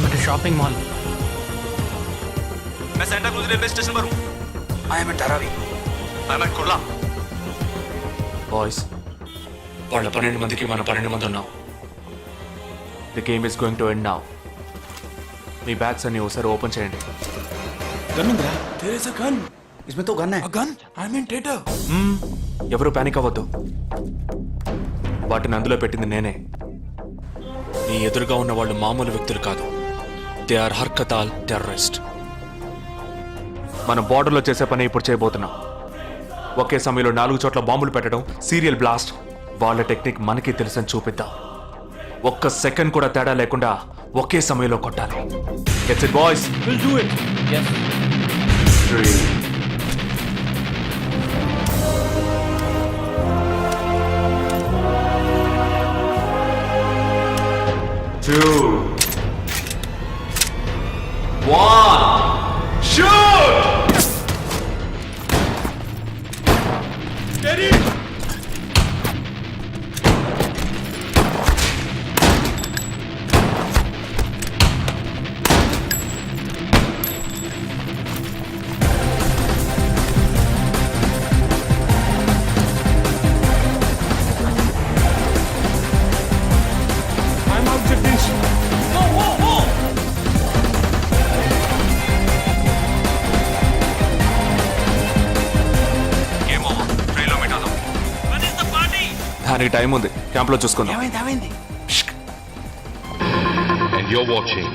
I'm at a shopping mall. मैं Santa cruise railway station पर हूँ. I am at Dharavi. I am at Kurla. Boys వాళ్ళ 12 మందికి మన 12 మంది ఉన్నాం. The game is going to end now. Me bags అన్ని ఒకసారి ఓపెన్ చేయండి. गन है? There is a gun. इसमें तो गन है. A gun? I'm in theater. ఎవరు పానిక్ అవ్వద్దు. వాటిని అందులో పెట్టింది నేనే. నీ ఎదురుగా ఉన్న వాళ్ళు మామూలు వ్యక్తులు కాదు. దే ఆర్ హర్కతాల్ టెర్రరిస్ట్. మనం బార్డర్లో చేసే పని ఇప్పుడు చేయబోతున్నాం. ఒకే సమయంలో 4 చోట్ల బాంబులు పెట్టడం, సీరియల్ బ్లాస్ట్. వాళ్ళ టెక్నిక్ మనకి తెలుసని చూపిద్దాం. ఒక్క సెకండ్ కూడా తేడా లేకుండా ఒకే సమయంలో కొట్టాలి. Gets it boys. We'll do it. Yes. 3 2 1 shoot! Steady. I'm out, Jagdish. Go, go, go! Game over. ట్రైన్లో మీట్ అవుదాం. When is the party? దానికి టైం ఉంది. క్యాంప్లో చూసుకుందాం. ఏమైంది? And you're watching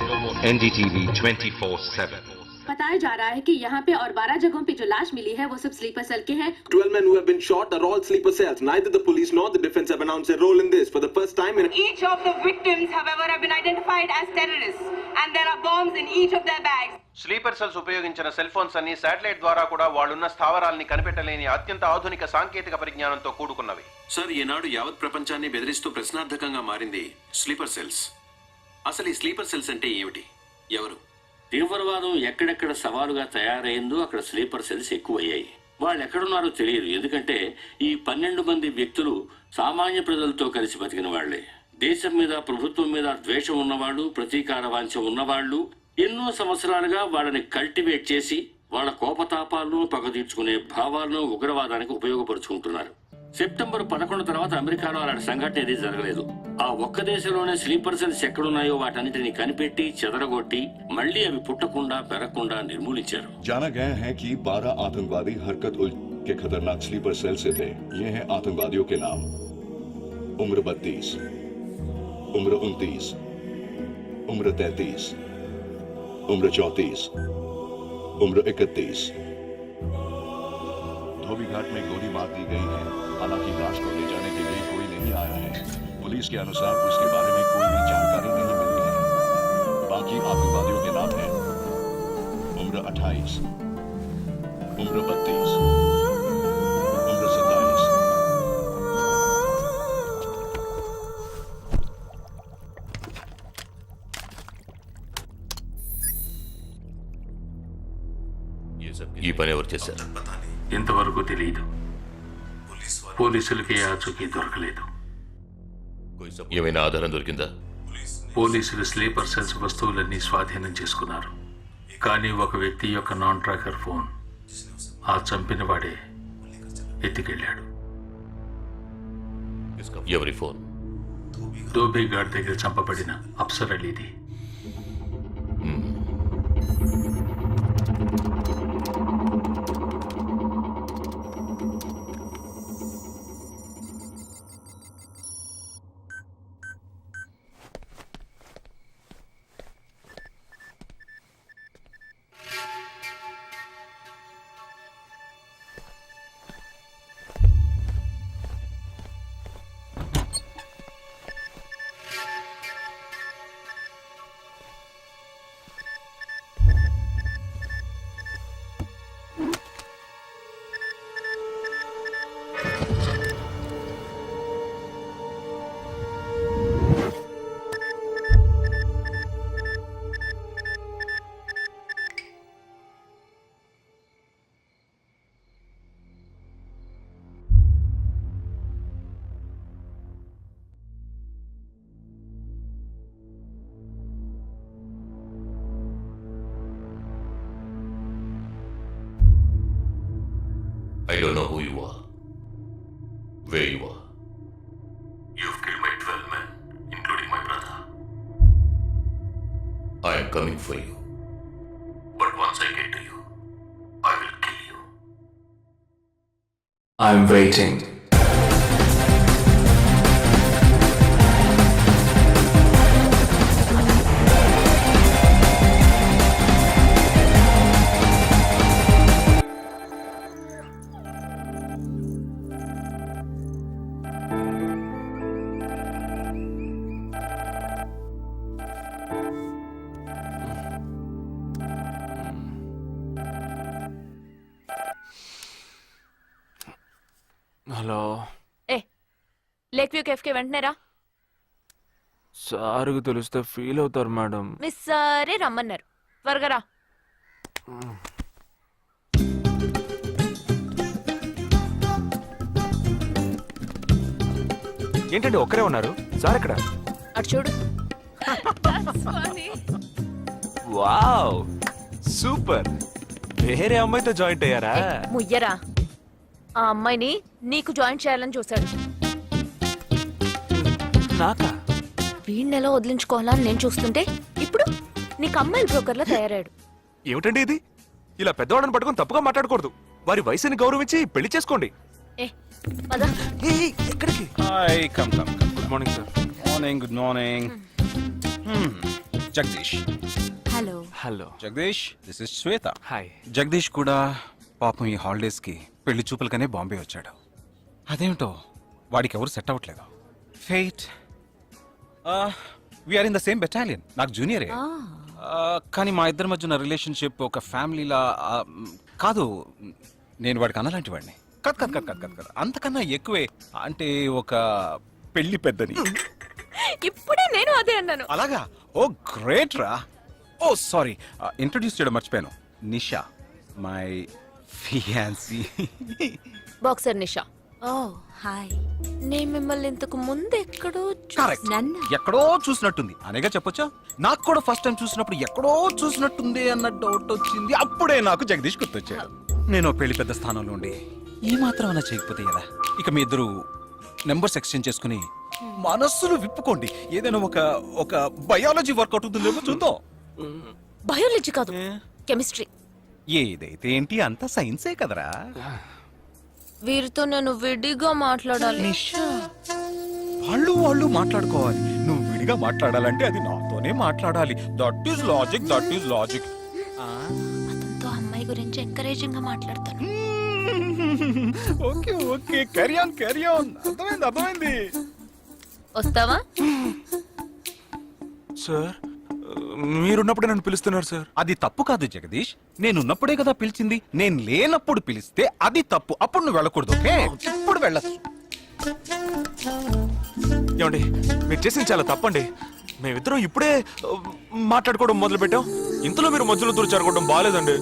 NDTV 24/7. बताया जा रहा है कि यहाँ पे और 12 जगहों पे जो लाश मिली है वो सब स्लीपर सेल के हैं. 12 men who have been shot are all sleeper cells. Neither the police nor the defense have announced a role in this. For the first time in Each of the victims, however, have been identified as terrorists, and there are bombs in each of their bags. Sleeper cells ఉపయోగించిన cell phones అన్ని satellite ద్వారా కూడా వాళ్ళున్న స్థావరాల్ని కనిపెట్టలేని అత్యంత ఆధునిక సాంకేతిక పరిజ్ఞానంతో కూడుకున్నవి. Sir, ఈనాడు యావత్ ప్రపంచాన్ని బెదిరిస్తూ ప్రశ్నార్థకంగా మారింది స్లీపర్ సెల్స్. అసలు ఈ స్లీపర్ సెల్స్ అంటే ఏమిటి? ఎవరు? తీవ్రవాదం ఎక్కడెక్కడ సవాలుగా తయారైందో అక్కడ స్లీపర్ సెల్స్ ఎక్కువయ్యాయి. వాళ్ళు ఎక్కడున్నారో తెలియదు. ఎందుకంటే ఈ 12 మంది వ్యక్తులు సామాన్య ప్రజలతో కలిసి బతికిన వాళ్లే. దేశం మీద, ప్రభుత్వం మీద ద్వేషం ఉన్నవాళ్ళు, ప్రతీకార వాంఛ ఉన్నవాళ్ళు ఎన్నో సంవత్సరాలుగా వాళ్ళని కల్టివేట్ చేసి వాళ్ళ కోపతాపాలను, పగ తీర్చుకునే భావాలను ఉగ్రవాదానికి ఉపయోగపరుచుకుంటున్నారు. సెప్టెంబర్ 11 తర్వాత అమెరికాలో అలాంటి సంఘటన ఏది జరగలేదు. ఆ ఒక్క దేశంలోనే స్లీపర్ సెల్స్ ఎక్కడున్నాయో వాటన్నిటిని కనిపెట్టి చెదరగొట్టి మళ్లీ అవి పుట్టకుండా పెరగకుండా నిర్మూలించారు. जाना गया है कि 12 आतंकवादी हरकत उल के खतरनाक स्लीपर सेल से थे. ये हैं आतंकवादियों के नाम: उम्र 32, उम्र 29, उम्र 33, उम्र 34, उम्र 31. धोबी घाट में गोली मार दी गई है. हालांकि लाश को ले जाने के लिए कोई नहीं आया है. पुलिस के अनुसार उसके बारे में कोई भी जानकारी नहीं मिली है. बाकी आतंकवादियों के नाम हैं: उम्र 28, उम्र 32, उम्र 27. ఈ పని ఎవరు చేశారు? ఇంతవరకు తెలియదు. పోలీసులకి ఆచూకీ దొరకలేదు. ఏమైనా ఆధారం దొరికిందా? పోలీసులు స్లీపర్ సెల్స్ వస్తువులన్నీ స్వాధీనం చేసుకున్నారు. కానీ ఒక వ్యక్తి యొక్క నాన్ ట్రాకర్ ఫోన్ ఆ చంపిన వాడే ఎత్తికెళ్ళాడు. ఎవరి ఫోన్? ధోబీఘాట్ దగ్గర చంపబడిన Afsar అలీది. I don't know who you are, where you are. You've killed my 12 men, including my brother. I am coming for you. But once I get to you, I will kill you. I'm waiting. Hello lake view cafe కి వెంటనే రా. సార్కి తెలిస్తే feel అవుతారు madam. Miss సరే రమ్మన్నారు, త్వరగా రా. ఏంటండి ఒక్కరే ఉన్నారు? సార్ ఎక్కడ? అటు చూడు. Wow super. వేరే అమ్మాయితో జాయింట్ అయ్యారా? ముయ్యరా, ఆ అమ్మాయిని నీకు జాయిన్ చేయాలని చూశాడు. నాకా? వీడిని ఎలా వదిలించుకోవాలని నేను చూస్తుంటే ఇప్పుడు నీకు అమ్మాయిల బ్రోకర్లా తయారాడు. ఏమిటండి ఇది? ఇలా పెద్దవాళ్ళని పట్టుకొని తప్పుగా మాట్లాడకూడదు. వారి వయసుని గౌరవించి పెళ్లి చేసుకోండి. పద. ఎక్కడికి? Hi, come. Good morning sir. Good morning. Jagdish. Hello. Hello Jagdish, this is Shweta. Hi. Jagadish కూడా పాపం ఈ హాలిడేస్కి పెళ్లి చూపులకనే బాంబే వచ్చాడు. అదేమిటో వాడికి ఎవరు సెట్ అవ్వట్లేదు. ఫెయిట్. We're in the same battalion. నాకు జూనియరే. కానీ మా ఇద్దరి మధ్య ఉన్న రిలేషన్షిప్ ఒక ఫ్యామిలీలా కాదు. నేను వాడికి అన్నలాంటి వాడిని కాదు. అంతకన్నా ఎక్కువే. అంటే ఒక పెళ్లి పెద్దని. ఇప్పుడే నేను అదే అన్నాను. అలాగా? ఓ గ్రేట్ రా. ఓ సారీ, ఇంట్రొడ్యూస్ చేయడం మర్చిపోయాను. Nisha, my fiancee. Boxer Nisha. Oh hi. నేను మిమ్మల్ని ఇంతకు ముందు ఎక్కడో ఎక్కడో చూసినట్టుంది అనేగా చెప్పొచ్చా? నాకు కూడా ఫస్ట్ టైం చూసినప్పుడు ఎక్కడో చూసినట్టుంది అన్న డౌట్ వచ్చింది. అప్పుడే నాకు జగదీష్ గుర్తొచ్చాడు. నేను పెళ్లి పెద్ద స్థానంలో ఉండి ఈ మాత్రం అలా చేయకపోతే కదా. ఇక మీ ఇద్దరు నెంబర్స్ ఎక్స్చేంజ్ చేసుకుని మనస్సులు విప్పుకోండి. ఏదైనా ఒక బయాలజీ వర్కౌట్ అవుతుందేమో చూద్దాం. బయాలజీ కాదు, కెమిస్ట్రీ. ఏదైతే ఏంటి, అంతా సైన్సే కదరా. వీరితో నేను విడిగా మాట్లాడాలి. వాళ్ళు మాట్లాడుకోవాలి. నువ్వు విడిగా మాట్లాడాలంటే అది నాతోనే మాట్లాడాలి. That is logic. అతనితో అమ్మాయి గురించి ఎంకరేజింగ్ గా మాట్లాడతాను. Okay carry on. అర్థమైంది. వస్తావా? సార్ మీరున్నప్పుడే నన్ను పిలుస్తున్నారు సార్. అది తప్పు కాదు జగదీష్. నేనున్నప్పుడే కదా పిలిచింది. నేను లేనప్పుడు పిలిస్తే అది తప్పు. అప్పుడు నువ్వు వెళ్ళకూడదు. ఓకే, ఇప్పుడు వెళ్ళచ్చు. ఏమండి, మీరు చేసింది చాలా తప్పండి. మేమిద్దరం ఇప్పుడే మాట్లాడుకోవడం మొదలు పెట్టాం. ఇంతలో మీరు మధ్యలో దూరం బాగాలేదండి.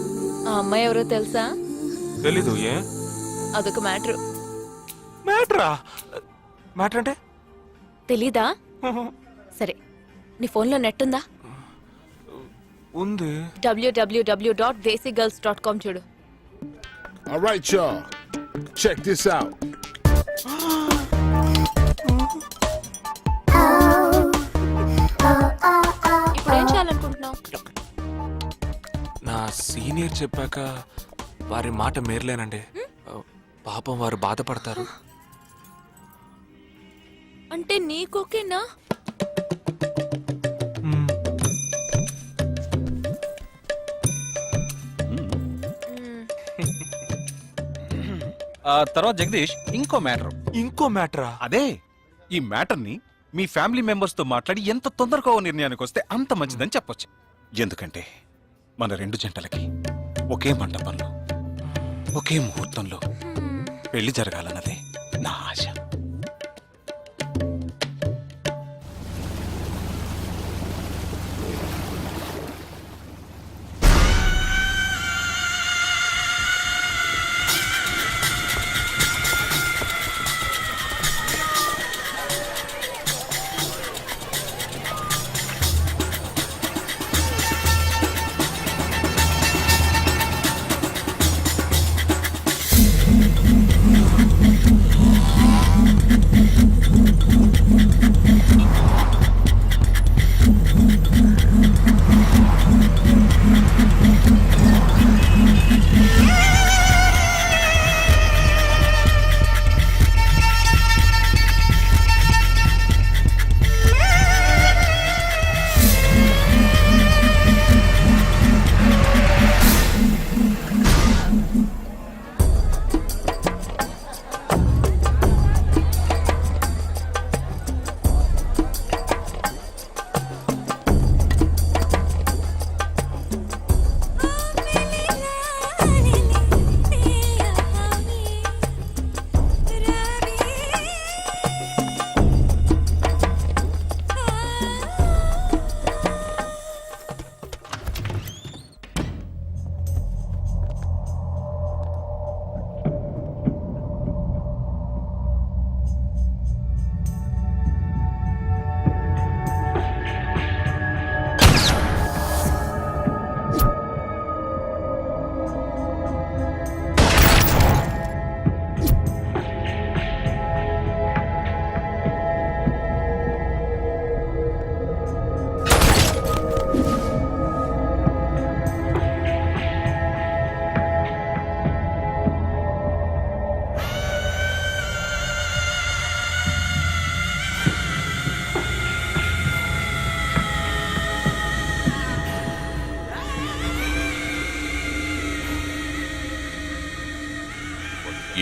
ఆ అమ్మాయి ఎవరో తెలుసా? తెలీదు. ఏ? అదొక మ్యాటర్. మ్యాటరా? మ్యాటర్ అంటే తెలీదా? సరే, నీ ఫోన్లో నెట్ ఉందా? ఉంది. www.desigirls.com చూడు. All right, y'all. Check this out. ఇప్పుడు ఏం చేయాలనుకుంటున్నావు? నా సీనియర్ చెప్పాక వారి మాట మేరలేనండి. పాపం వారు బాధపడతారు. అంటే నీకోకేనా? తర్వాత జగదీష్ ఇంకో మ్యాటరా? అదే, ఈ మ్యాటర్ ని మీ ఫ్యామిలీ మెంబర్స్ తో మాట్లాడి ఎంత తొందరగా ఓ నిర్ణయానికి వస్తే అంత మంచిదని చెప్పొచ్చు. ఎందుకంటే మన రెండు జంటలకి ఒకే మండపంలో ఒకే ముహూర్తంలో పెళ్లి జరగాలన్నదే నా ఆశ.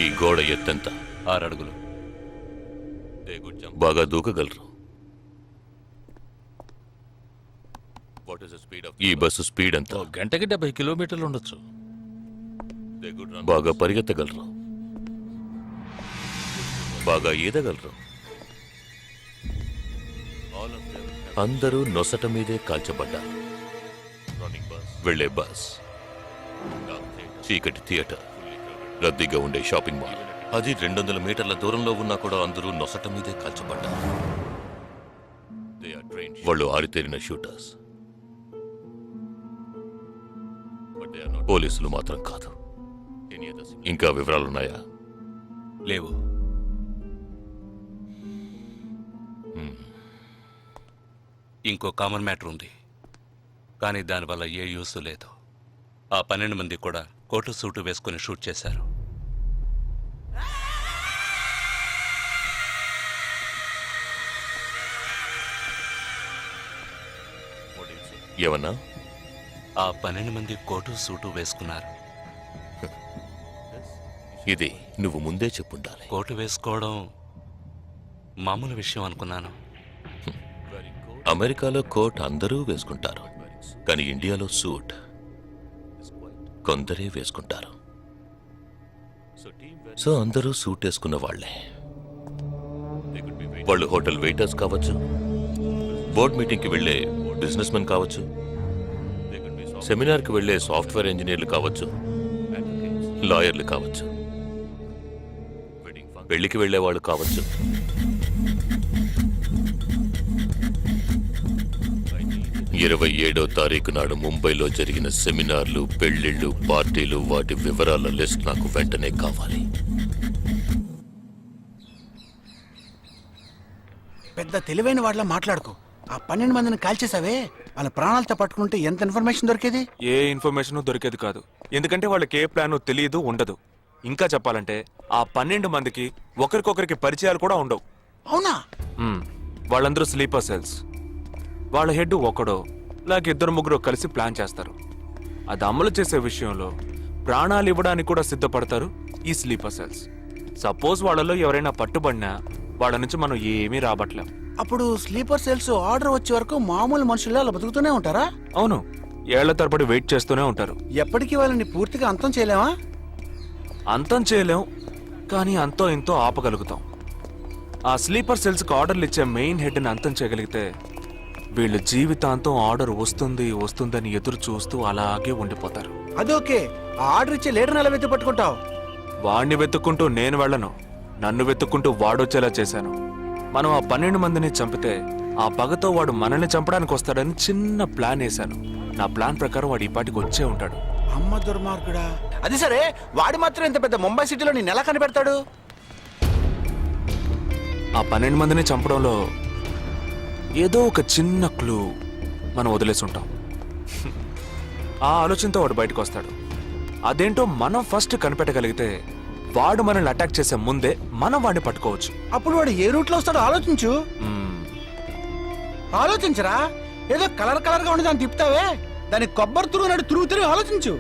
ఈ గోడ ఎత్తెంత? 6 అడుగులు. బాగా దూకగలరు. ఈ బస్సు స్పీడ్ ఎంత? గంటకి 70 కిలోమీటర్లు ఉండొచ్చు. బాగా పరిగెత్తగలరు. బాగా ఈదగలరు. అందరూ నొసట మీదే కాల్చబడ్డారు. వెళ్లే బస్, చీకటి థియేటర్, రద్దీగా ఉండే షాపింగ్ మాల్, అది 200 మీటర్ల దూరంలో ఉన్నా కూడా అందరూ నొసట మీదే కాల్చబడ్డారు. వాళ్ళు ఆరితేరిన షూటర్స్. పోలీసులు మాత్రం కాదు. ఇంకా వివరాలున్నాయా? లేవు. ఇంకో కామన్ మ్యాటర్ ఉంది, కానీ దానివల్ల ఏ యూస్ లేదు. ఆ 12 మంది కూడా కోటు సూటు వేసుకుని షూట్ చేశారు. ఏమన్నా? ఆ 12 మంది కోటు సూటు వేసుకున్నారు. ఇది నువ్వు ముందే చెప్పుండాలి. కోటు వేసుకోవడం మామూలు విషయం అనుకున్నాను. అమెరికాలో కోట్ అందరూ వేసుకుంటారు, కానీ ఇండియాలో సూట్ కొందరే వేసుకుంటారు. సో అందరూ సూట్ వేసుకున్న వాళ్లే. వాళ్ళు హోటల్ వెయిటర్స్ కావచ్చు, బోర్డ్ మీటింగ్కి వెళ్లే బిజినెస్ మెన్ కావచ్చు, సెమినార్కి వెళ్లే సాఫ్ట్వేర్ ఇంజనీర్లు కావచ్చు, లాయర్లు కావచ్చు, పెళ్లికి వెళ్లేవాళ్ళు కావచ్చు. 27వ తారీఖు నాడు ముంబైలో జరిగిన సెమినార్లు, పెళ్లిళ్లు, పార్టీలు, వాటి వివరాల లిస్ట్ నాకు వెంటనే కావాలి. పెద్ద తెలివైన వాళ్ళ మాట్లాడుకో. ఆ 12 మందిని కాల్చేసావే, వాళ్ళ ప్రాణాలతో పట్టుకుంటే ఎంత ఇన్ఫర్మేషన్ దొరికేది? ఏ ఇన్ఫర్మేషన్ దొరికేది కాదు, ఎందుకంటే వాళ్ళకి ఏ ప్లాన్ తెలియదు, ఉండదు. ఇంకా చెప్పాలంటే ఆ 12 మందికి ఒకరికొకరికి పరిచయాలు కూడా ఉండవు. అవునా? వాళ్ళందరూ స్లీపర్ సెల్స్. వాళ్ళ హెడ్ ఒకడో లేక 2-3 కలిసి ప్లాన్ చేస్తారు. అది అమలు చేసే విషయంలో ప్రాణాలు ఇవ్వడానికి కూడా సిద్ధపడతారు ఈ స్లీపర్ సెల్స్. సపోజ్ వాళ్ళలో ఎవరైనా పట్టుబడినా వాళ్ళ నుంచి మనం ఏమీ రాబట్టలేం. అప్పుడు స్లీపర్ సెల్స్ ఆర్డర్ వచ్చే వరకు మామూలు మనుషుల్లో అలా బతుకుతూనే ఉంటారా? అవును, ఏళ్ల తరబడి వెయిట్ చేస్తూనే ఉంటారు. ఎప్పటికీ వాళ్ళని పూర్తిగా అంతం చేయలేమా? అంతం చేయలేం, కానీ అంతో ఇంతో ఆపగలుగుతాం. ఆ స్లీపర్ సెల్స్ కి ఆర్డర్లు ఇచ్చే మెయిన్ హెడ్ ని అంతం చేయగలిగితే వీళ్ళు జీవితాంతం ఆర్డర్ వస్తుందని ఎదురు చూస్తూ అలాగే ఉండిపోతారు. అదోకే, ఆ ఆర్డర్ ఇచ్చే లీడర్ని ఎలా వెతు పట్టుకుంటావు? వాడిని వెతుక్కుంటూ నేను వెళ్ళను, నన్ను వెతుక్కుంటూ వాడొచ్చేలా చేశాను. మనం ఆ 12 మందిని చంపితే ఆ పగతో వాడు మనల్ని చంపడానికి వస్తాడని చిన్న ప్లాన్ వేశాను. నా ప్లాన్ ప్రకారం వాడు ఈ పాటికి వచ్చే ఉంటాడు. అమ్మ దుర్మార్గుడా! అది సరే, వాడు మాత్రం ఇంత పెద్ద ముంబై సిటీలో నేను ఎలా కనిపెడతాడు? ఆ 12 మందిని చంపడంలో ఏదో ఒక చిన్న క్లూ మనం వదిలేసి ఉంటాం. ఆ ఆలోచనతో వాడు బయటకు వస్తాడు. అదేంటో మనం ఫస్ట్ కనిపెట్టగలిగితే వాడు మనల్ని అటాక్ చేసే ముందే మనం వాడిని పట్టుకోవచ్చు. అప్పుడు వాడు ఏ రూట్ లో వస్తాడో ఆలోచించు. ఆలోచించరా, ఏదో కలర్ గా ఉండి దాన్ని తిప్పుతావే, దాన్ని కొబ్బరి తురుగు తిరిగి ఆలోచించు.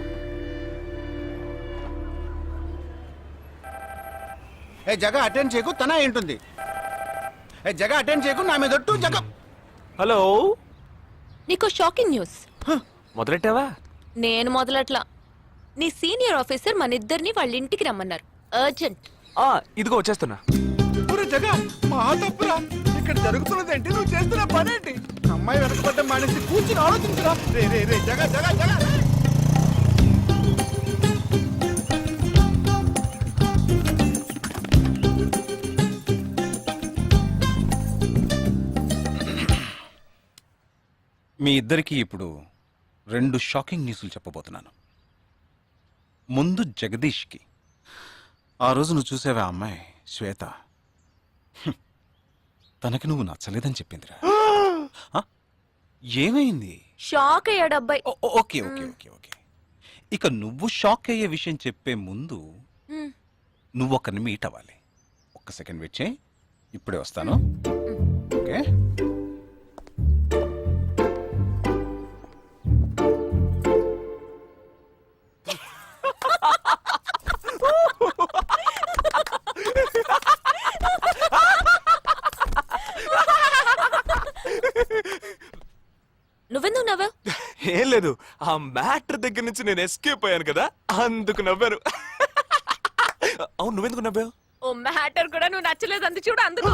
ఏ జగ అటెండ్ చేయకు, తన ఏంటుంది? ఏ జగ అటెండ్ చేయకు, నా మీద ఒట్టు. జగ హలో, నీకు షాకింగ్ న్యూస్. మొదలెట్టావా? నేను మొదలట్లా. నీ సీనియర్ ఆఫీసర్ మన ఇద్దరిని వాళ్ళ ఇంటికి రమ్మన్నారు, అర్జెంట్. ఇదిగో వచ్చేస్తున్నా. జగ మా తప్పురా, ఇక్కడ జరుగుతున్నదేంటి, నువ్వు చేస్తున్న పనేంటి? అమ్మాయి వెనకబడ్డం మానేసి కూర్చుని ఆలోచించరా. రే రే రే జగ జగ జగ మీ ఇద్దరికి ఇప్పుడు 2 షాకింగ్ న్యూస్లు చెప్పబోతున్నాను. ముందు జగదీష్కి. ఆ రోజు నువ్వు చూసావా అమ్మాయి శ్వేత, తనకి నువ్వు నచ్చలేదని చెప్పిందిరా. ఏమైంది? షాక్ అయ్యాడు అబ్బాయి. Okay okay okay okay. ఇక నువ్వు షాక్ అయ్యే విషయం చెప్పే ముందు నువ్వు ఒకరిని మీట్ అవ్వాలి. ఒక్క సెకండ్ వెయిట్ చేయి, ఇప్పుడే వస్తాను. ఓకే. ఏం లేదు, ఆ మ్యాటర్ దగ్గర నుంచి నేను ఎస్కేప్ అయ్యాను కదా, అందుకు నవ్వారు. అవును, నువ్వెందుకు నవ్వావు? ఓ మ్యాటర్ కూడా నువ్వు నచ్చలేదు అంది చూడు అందుకు.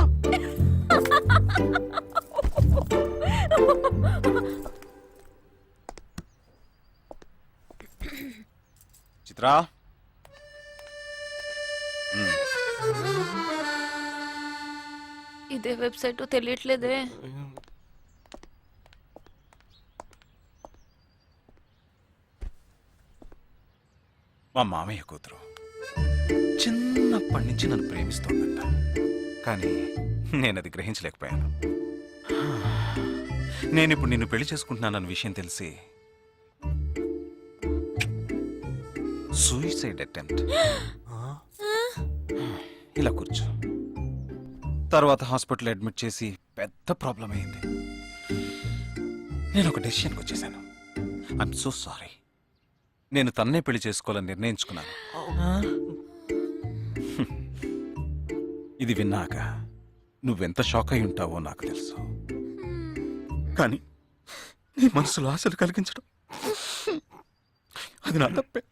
చిత్రా, ఇదే వెబ్సైట్ తెలియట్లేదే. మా మామయ్య కూతురు చిన్నప్పటి నుంచి నన్ను ప్రేమిస్తోందంట, కానీ నేను అది గ్రహించలేకపోయాను. నేను ఇప్పుడు నిన్ను పెళ్లి చేసుకుంటున్నానన్న విషయం తెలిసి సూసైడ్ అటెంప్ట్. ఇలా కూర్చో. తర్వాత హాస్పిటల్ అడ్మిట్ చేసి పెద్ద ప్రాబ్లం అయింది. నేను ఒక డెసిషన్కి వచ్చేసాను. I'm so sorry. నేను తన్నే పెళ్లి చేసుకోవాలని నిర్ణయించుకున్నాను. ఇది విన్నాక నువ్వెంత షాక్ అయి ఉంటావో నాకు తెలుసు, కానీ నీ మనసులో ఆశలు కలిగించడం అది నా తప్పే.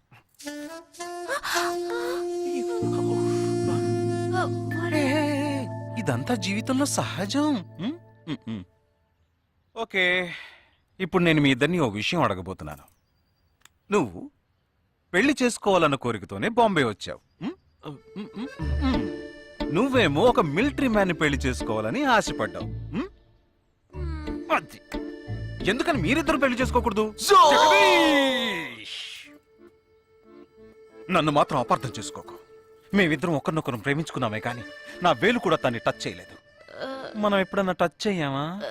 ఇదంతా జీవితంలో సహజం. ఓకే, ఇప్పుడు నేను మీ ఇద్దరిని ఓ విషయం అడగబోతున్నాను. నువ్వు పెళ్లి చేసుకోవాలన్న కోరికతోనే బాంబే వచ్చావు. నువ్వేమో ఒక మిలిటరీ మ్యాన్ పెళ్లి చేసుకోవాలని ఆశపడ్డావు. అది ఎందుకని మీరిద్దరు పెళ్లి చేసుకోకూడదు? నన్ను మాత్రం అపార్థం చేసుకోకు. మేమిద్దరం ఒకరినొకరు ప్రేమించుకున్నామే కానీ నా వేలు కూడా తన్ని టచ్ చేయలేదు. మనం ఎప్పుడన్నా టచ్ అయ్యామా?